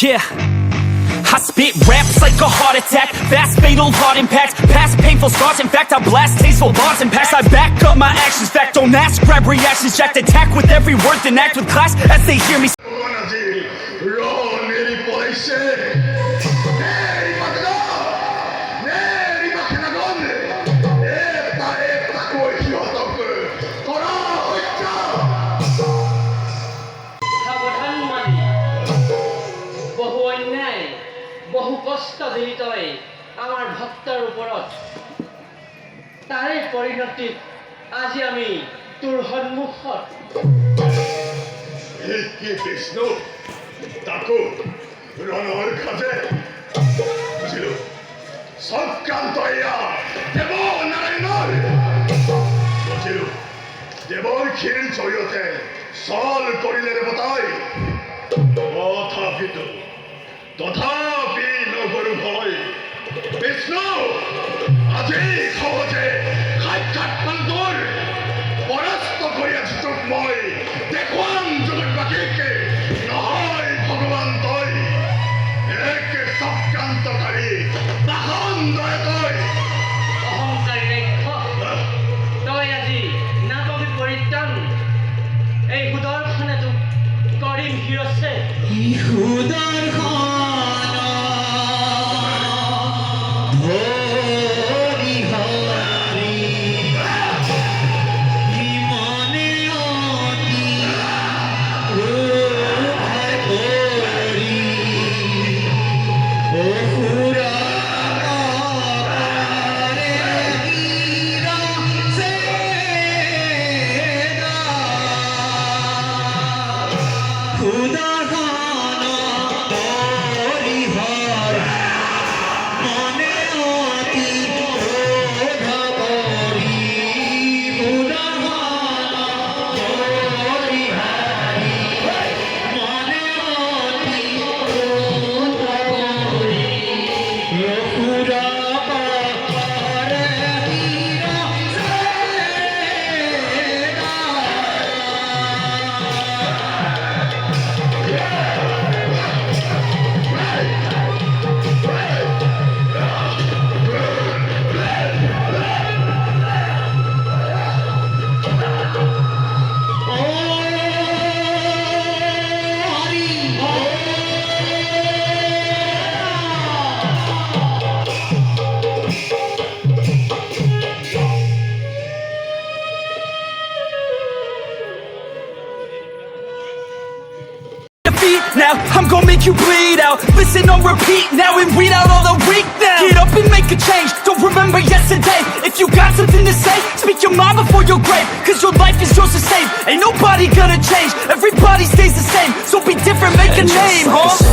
Yeah, I spit raps like a heart attack, fast fatal heart impacts, past painful scars. In fact, I blast tasteful bars and packs. I back up my actions, fact don't ask, grab reactions, jacked attack with every word, then act with class as they hear me. বহু কষ্ট দিলি তই আমার ভক্তৰ ওপৰত তাৰে পৰিণতিত আজি আমি তোৰ সন্মুখত কি কৃষ্ণ তাকো ৰণৰ খাজে বুজিলো সৎকান্ত এয়া দেৱ নাৰায়ণৰ বুজিলো দেৱৰ ক্ষীৰ জৰিয়তে চল কৰিলে দেৱতাই তথাপি নগৰু ভয় বিষ্ণু আজি সহজে সাক্ষাৎ ফলটোৰ পৰাস্ত কৰি আছো তোক মই দেখুৱাম জগতবাসীকে নহয় ভগৱান তই এক চক্ৰান্তকাৰী বাসন্দৰে তই অহংকাৰী ৰাক্ষস তই আজি নাপাবি পৰিত্ৰাণ এই সুদৰ্শনে তোক কৰিম শিৰছে Now I'm gonna make you bleed out. Listen on repeat now and read out all the weak now. Get up and make a change. Don't remember yesterday. If you got something to say, speak your mind before your grave. Cause your life is yours to save. Ain't nobody gonna change. Everybody stays the same. So be different, make a name, huh?